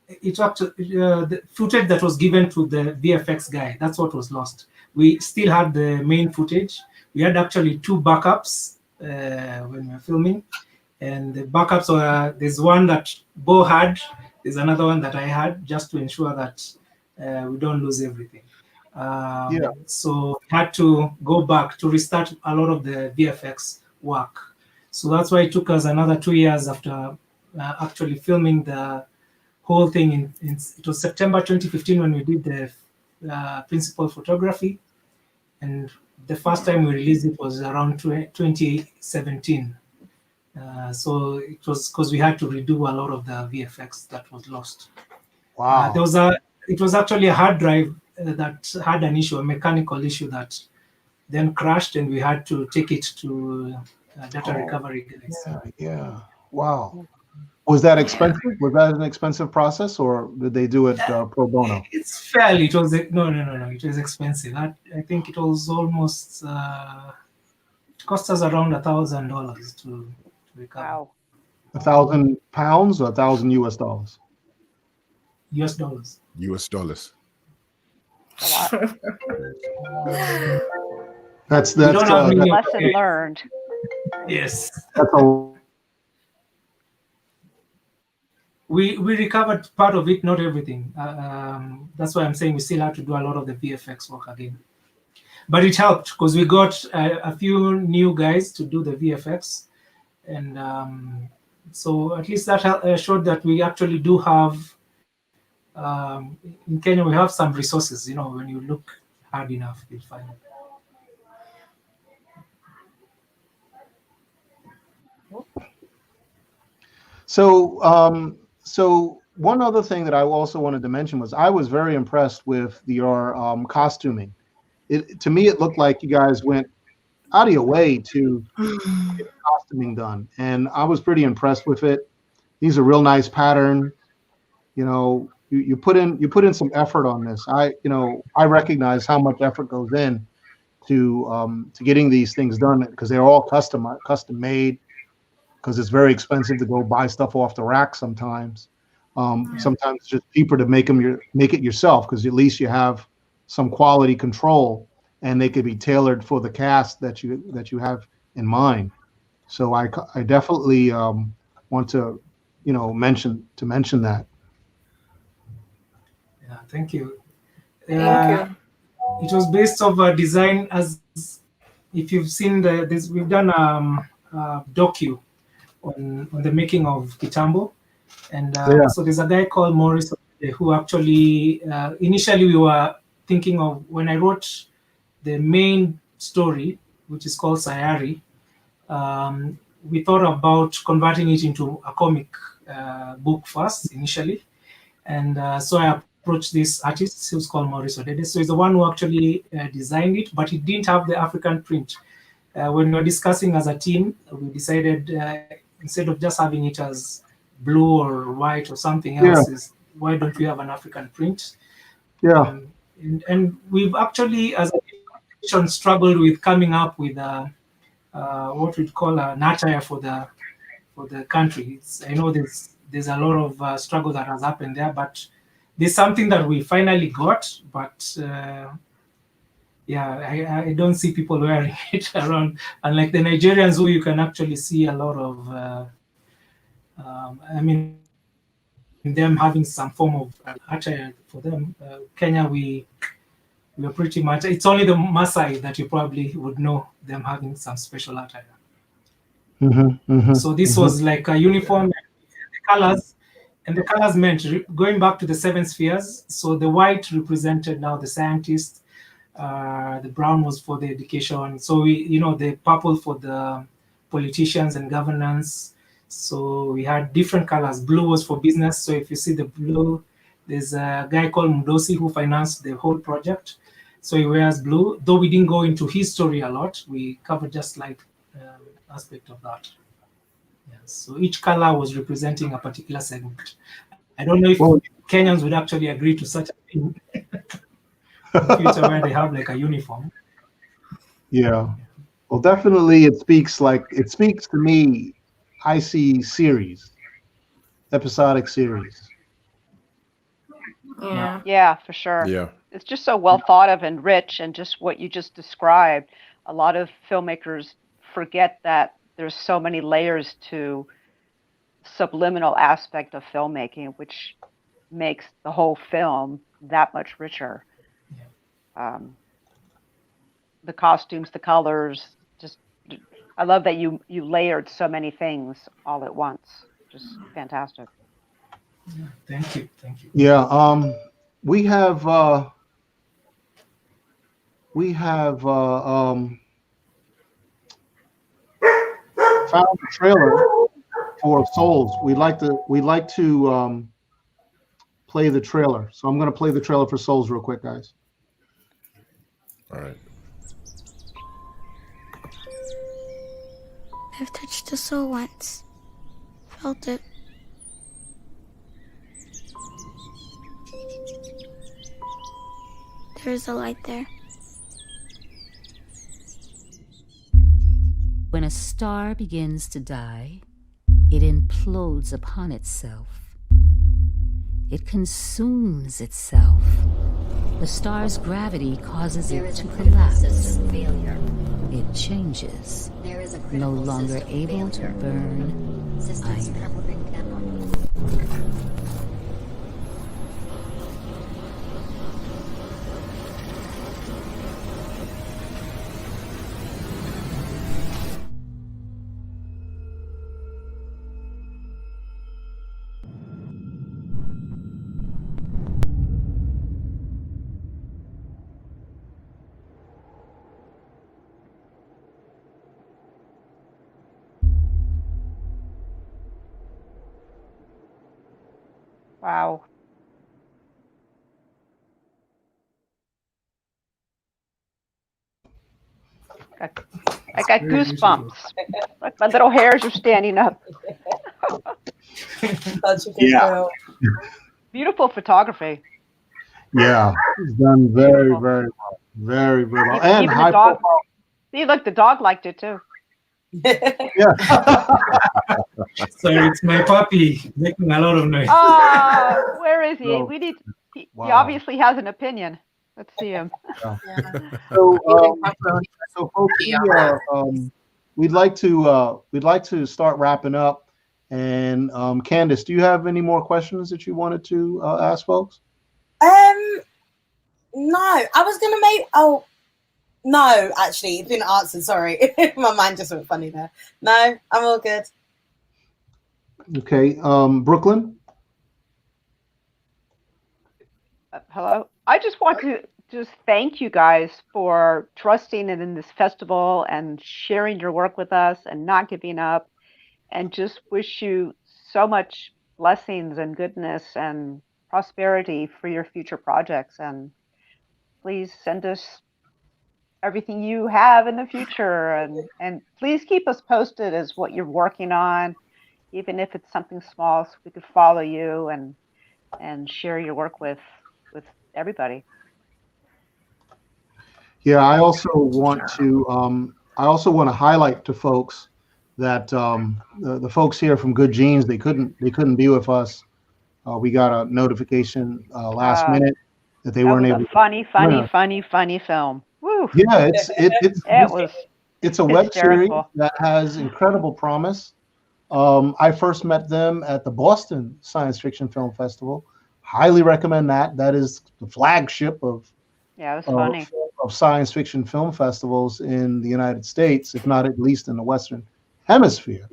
Speaker 13: it up to the footage that was given to the VFX guy. That's what was lost. We still had the main footage. We had actually 2 backups when we were filming, and the backups were, there's one that Bo had, there's another one that I had, just to ensure that we don't lose everything. So we had to go back to restart a lot of the VFX work. So that's why it took us another 2 years after actually filming the whole thing. It was September 2015 when we did the principal photography, and the first time we released it was around 2017. So it was because we had to redo a lot of the VFX that was lost.
Speaker 10: Wow.
Speaker 13: It was actually a hard drive that had an issue, a mechanical issue that then crashed, and we had to take it to data recovery guys.
Speaker 10: Yeah. Wow. Was that expensive? Was that an expensive process, or did they do it pro bono?
Speaker 13: It's fairly. It was no. It was expensive. I think it was almost it cost us around $1,000 to recover.
Speaker 5: Wow.
Speaker 10: £1,000 or $1,000 US dollars?
Speaker 13: US dollars.
Speaker 7: US dollars.
Speaker 10: That's
Speaker 5: lesson learned.
Speaker 13: Yes.
Speaker 10: That's a
Speaker 13: We recovered part of it, not everything. That's why I'm saying we still have to do a lot of the VFX work again. But it helped because we got a few new guys to do the VFX, and so at least that showed that we actually do have in Kenya we have some resources. You know, when you look hard enough, you'll find it.
Speaker 10: So one other thing that I also wanted to mention was I was very impressed with your costuming. To me, it looked like you guys went out of your way to get costuming done, and I was pretty impressed with it. These are real nice pattern. You know, you put in some effort on this. I recognize how much effort goes in to getting these things done because they're all custom made. Because it's very expensive to go buy stuff off the rack sometimes. Sometimes it's just cheaper to make it yourself because at least you have some quality control and they could be tailored for the cast that you have in mind. So I definitely want to mention that.
Speaker 13: Yeah, thank you.
Speaker 11: Thank you.
Speaker 13: It was based off a design as if you've seen this, we've done a docu on the making of Kitambo, and so there's a guy called Morris who actually initially we were thinking of when I wrote the main story, which is called Sayari. We thought about converting it into a comic book first initially, and so I approached this artist who's called Morris Odede. So he's the one who actually designed it, but he didn't have the African print. When we were discussing as a team, we decided instead of just having it as blue or white or something else, why don't we have an African print?
Speaker 10: Yeah.
Speaker 13: And we've actually, as a nation, struggled with coming up with what we'd call an attire for the country. I know there's a lot of struggle that has happened there, but there's something that we finally got, but I don't see people wearing it around. Unlike the Nigerians, who you can actually see a lot of, them having some form of attire for them. Kenya, we're pretty much, it's only the Maasai that you probably would know them having some special attire. So this was like a uniform, and the colors meant, going back to the 7 spheres, so the white represented now the scientists, the brown was for the education. So the purple for the politicians and governance. So we had different colors. Blue was for business. So if you see the blue, there's a guy called Mudosi who financed the whole project. So he wears blue. Though we didn't go into his story a lot, we covered just like aspect of that. Yeah, so each color was representing a particular segment. I don't know if Kenyans would actually agree to such a thing in the future where they have like a uniform.
Speaker 10: Yeah. Well, definitely it speaks to me. I see series, episodic series.
Speaker 5: Yeah, for sure.
Speaker 7: Yeah.
Speaker 5: It's just so well thought of and rich, and just what you just described. A lot of filmmakers forget that there's so many layers to subliminal aspect of filmmaking, which makes the whole film that much richer. The costumes, the colors, just I love that you layered so many things all at once. Just fantastic.
Speaker 13: Yeah, thank you.
Speaker 10: Yeah, we have found a trailer for Souls. We'd like to play the trailer. So I'm going to play the trailer for Souls real quick, guys.
Speaker 7: All right.
Speaker 17: I've touched a soul once. Felt it. There's a light there.
Speaker 18: When a star begins to die, it implodes upon itself. It consumes itself. The star's gravity causes it to collapse. It changes, no longer able to burn iron.
Speaker 5: Wow. I got goosebumps. Like my little hairs are standing up.
Speaker 10: Yeah.
Speaker 5: Beautiful photography.
Speaker 10: Yeah, it's done very, very well. Very, very well. And
Speaker 5: Even
Speaker 10: high
Speaker 5: the dog.
Speaker 10: profile.
Speaker 5: See, look, the dog liked it too.
Speaker 10: Yeah.
Speaker 13: Sorry, it's my puppy making a lot of noise.
Speaker 5: Oh, where is he?
Speaker 10: No.
Speaker 5: We need. He
Speaker 10: Wow.
Speaker 5: obviously has an opinion. Let's see him.
Speaker 10: So, folks, we'd like to start wrapping up. And Candace, do you have any more questions that you wanted to ask folks?
Speaker 2: No, I was gonna make. Oh, no, actually, it's been answered. Sorry, my mind just went funny there. No, I'm all good.
Speaker 10: Okay, Brooklyn.
Speaker 5: Hello. I just want to just thank you guys for trusting in this festival and sharing your work with us and not giving up, and just wish you so much blessings and goodness and prosperity for your future projects. And please send us everything you have in the future, and please keep us posted as what you're working on, even if it's something small, so we could follow you and share your work with everybody.
Speaker 10: Yeah, I also want to highlight to folks that the folks here from Good Genes, they couldn't be with us. We got a notification last minute that they weren't able.
Speaker 5: Funny film. Woo.
Speaker 10: Yeah, it's a web series
Speaker 5: hysterical.
Speaker 10: that has incredible promise. I first met them at the Boston Science Fiction Film Festival. Highly recommend that. That is the flagship of science fiction film festivals in the United States, if not at least in the Western Hemisphere.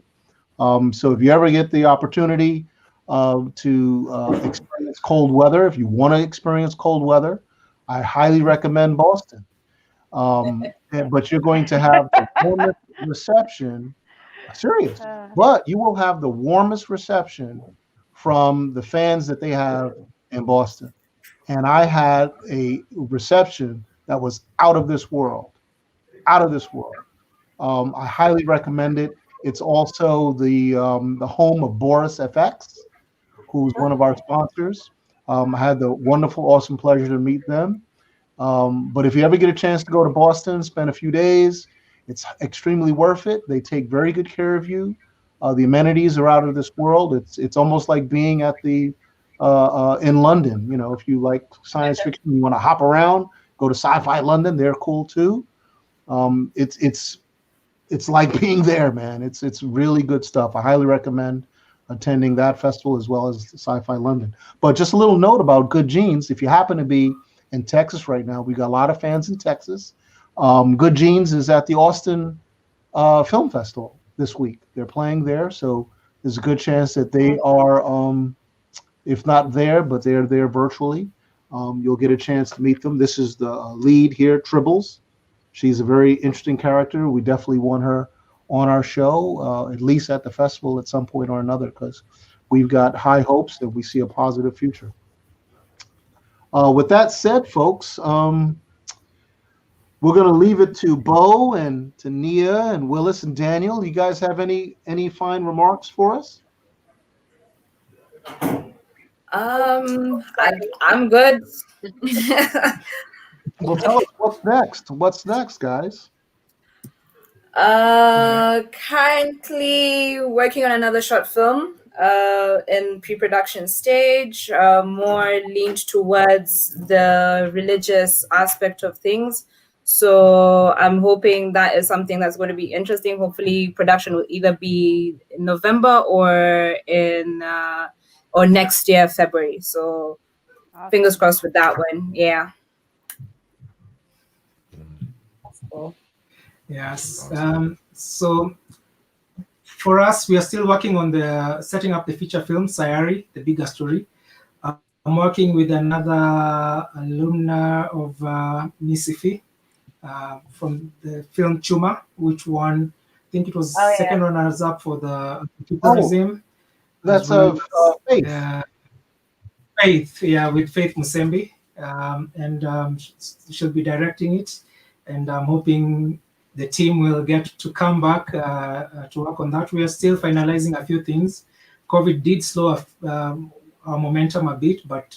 Speaker 10: So if you ever get the opportunity to experience cold weather, if you want to experience cold weather, I highly recommend Boston. But you're going to have the warmest reception Serious. But you will have the warmest reception from the fans that they have in Boston. And I had a reception that was out of this world. Out of this world. I highly recommend it. It's also the home of Boris FX, who's one of our sponsors. I had the wonderful, awesome pleasure to meet them. But if you ever get a chance to go to Boston, spend a few days, it's extremely worth it. They take very good care of you. The amenities are out of this world. It's almost like being at the in London. You know, if you like science fiction, you want to hop around, go to SciFi London. They're cool too. It's like being there, man. It's really good stuff. I highly recommend attending that festival as well as Sci-Fi London. But just a little note about Good Genes. If you happen to be in Texas right now, we got a lot of fans in Texas. Good Genes is at the Austin Film Festival this week. They're playing there, so there's a good chance that they are, if not there, but they're there virtually. You'll get a chance to meet them. This is the lead here, Tribbles. She's a very interesting character. We definitely want her on our show, at least at the festival at some point or another, because we've got high hopes that we see a positive future. With that said, folks, we're going to leave it to Bo and to Nia and Willis and Daniel. You guys have any fine remarks for us?
Speaker 11: I'm good.
Speaker 10: Well, tell us what's next. What's next, guys?
Speaker 11: Currently working on another short film in pre-production stage, more leaned towards the religious aspect of things. So I'm hoping that is something that's going to be interesting. Hopefully production will either be in November or in or next year, February. So fingers crossed with that one. Yeah.
Speaker 13: Yes. So for us, we are still working on the setting up the feature film, Sayari, the bigger story. I'm working with another alumna of MISIFI from the film Chuma, which won, I think it was second runners up for the tourism.
Speaker 10: That's Faith.
Speaker 13: Faith, yeah, with Faith Musembi. And she'll be directing it. And I'm hoping the team will get to come back to work on that. We are still finalizing a few things. COVID did slow our momentum a bit, but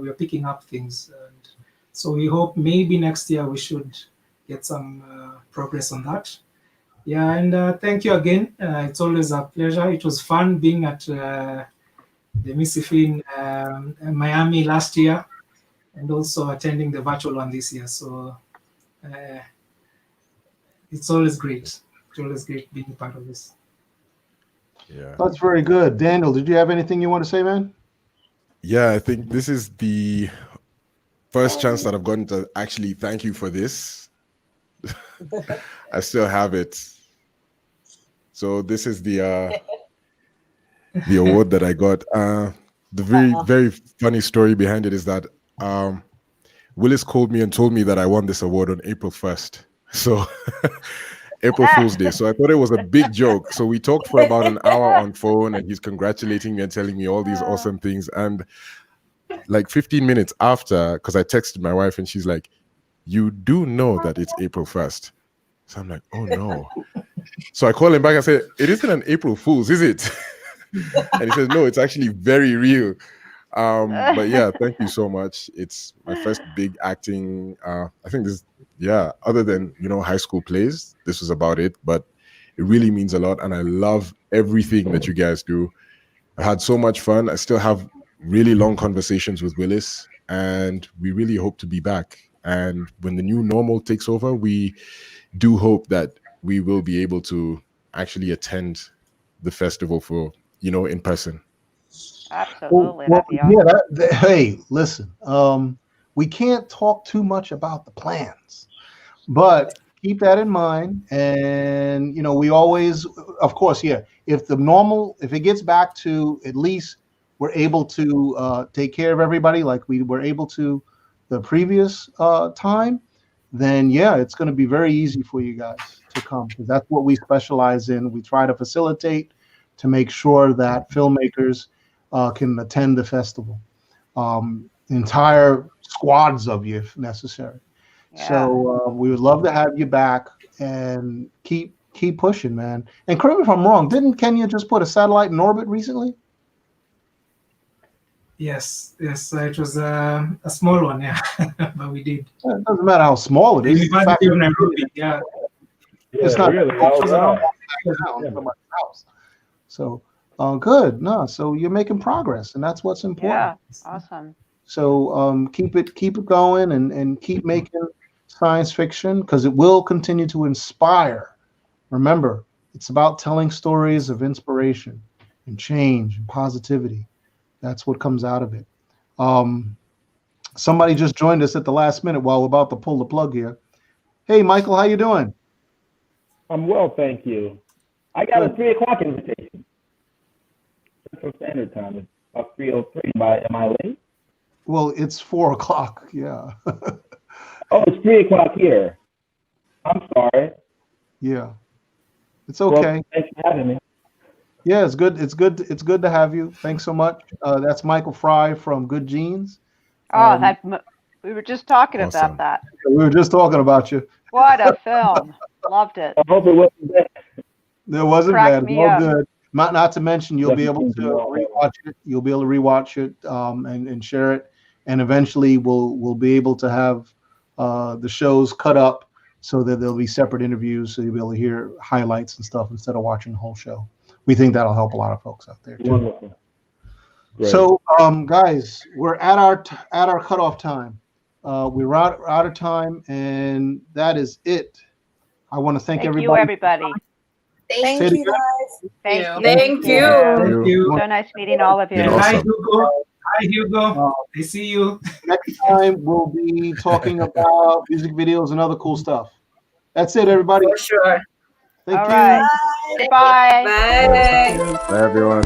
Speaker 13: we are picking up things. And so we hope maybe next year we should get some progress on that. Yeah, and thank you again. It's always a pleasure. It was fun being at the MISIFI in Miami last year and also attending the virtual one this year. So it's always great. It's always great being part of this.
Speaker 7: Yeah,
Speaker 10: that's very good. Daniel, did you have anything you want to say, man?
Speaker 7: Yeah, I think this is the first chance that I've gotten to actually thank you for this. I still have it. So this is the award that I got. The very funny story behind it is that Willis called me and told me that I won this award on April 1st. So April Fool's Day. So I thought it was a big joke. So we talked for about an hour on phone and he's congratulating me and telling me all these awesome things. And like 15 minutes after, because I texted my wife and she's like, you do know that it's April 1st. So I'm like, oh no. So I call him back and say, it isn't an April Fool's, is it? And he says, no, it's actually very real. But yeah, thank you so much. It's my first big acting. I think this, other than, high school plays, this was about it, but it really means a lot. And I love everything that you guys do. I had so much fun. I still have really long conversations with Willis and we really hope to be back. And when the new normal takes over, we do hope that we will be able to actually attend the festival for, in person.
Speaker 5: Absolutely.
Speaker 10: Hey, listen, we can't talk too much about the plans, but keep that in mind. And, we always, of course, if it gets back to at least we're able to take care of everybody like we were able to the previous time, then, it's going to be very easy for you guys to come, because that's what we specialize in. We try to facilitate to make sure that filmmakers can attend the festival. Entire squads of you if necessary.
Speaker 5: Yeah.
Speaker 10: So we would love to have you back and keep pushing, man. And correct me if I'm wrong, didn't Kenya just put a satellite in orbit recently?
Speaker 13: Yes, it was a small one, yeah, but we did.
Speaker 10: It doesn't matter how small it is.
Speaker 13: University of Nairobi, yeah.
Speaker 10: It's not
Speaker 16: really.
Speaker 10: house. So good. No, so you're making progress, and that's what's important.
Speaker 5: Yeah, awesome.
Speaker 10: So keep it going and keep making science fiction, because it will continue to inspire. Remember, it's about telling stories of inspiration and change and positivity. That's what comes out of it. Somebody just joined us at the last minute while we're about to pull the plug here. Hey, Michael, how you doing?
Speaker 19: I'm well, thank you. I got a 3 o'clock invitation. Central Standard Time. It's about 3:03. Am I late?
Speaker 10: Well, it's 4 o'clock. Yeah.
Speaker 19: Oh, it's 3 o'clock here. I'm sorry.
Speaker 10: Yeah. It's okay.
Speaker 19: Well, thanks for having me.
Speaker 10: Yeah, it's good. It's good to have you. Thanks so much. That's Michael Fry from Good Genes.
Speaker 5: Oh, we were just talking about that.
Speaker 10: We were just talking about you.
Speaker 5: What a film. Loved it.
Speaker 19: I hope it wasn't bad.
Speaker 10: It wasn't
Speaker 5: Cracked
Speaker 10: bad.
Speaker 5: me
Speaker 10: Well,
Speaker 5: up.
Speaker 10: good. Not to mention, you'll be able to rewatch it. You'll be able to rewatch it and share it. And eventually we'll be able to have the shows cut up so that there'll be separate interviews, so you'll be able to hear highlights and stuff instead of watching the whole show. We think that'll help a lot of folks out there too.
Speaker 19: Wonderful. Great.
Speaker 10: So, guys, we're at our cutoff time. We're out of time, and that is it. I want to thank everybody.
Speaker 5: Thank you, everybody.
Speaker 2: Thank you, guys.
Speaker 5: Thank you. So nice meeting all of you.
Speaker 13: Hi, Hugo. Hi, Hugo. I see you.
Speaker 10: Next time, we'll be talking about music videos and other cool stuff. That's it, everybody.
Speaker 11: For sure.
Speaker 10: Thank
Speaker 5: All
Speaker 10: you.
Speaker 5: right. Bye.
Speaker 11: Bye.
Speaker 7: Bye, everyone.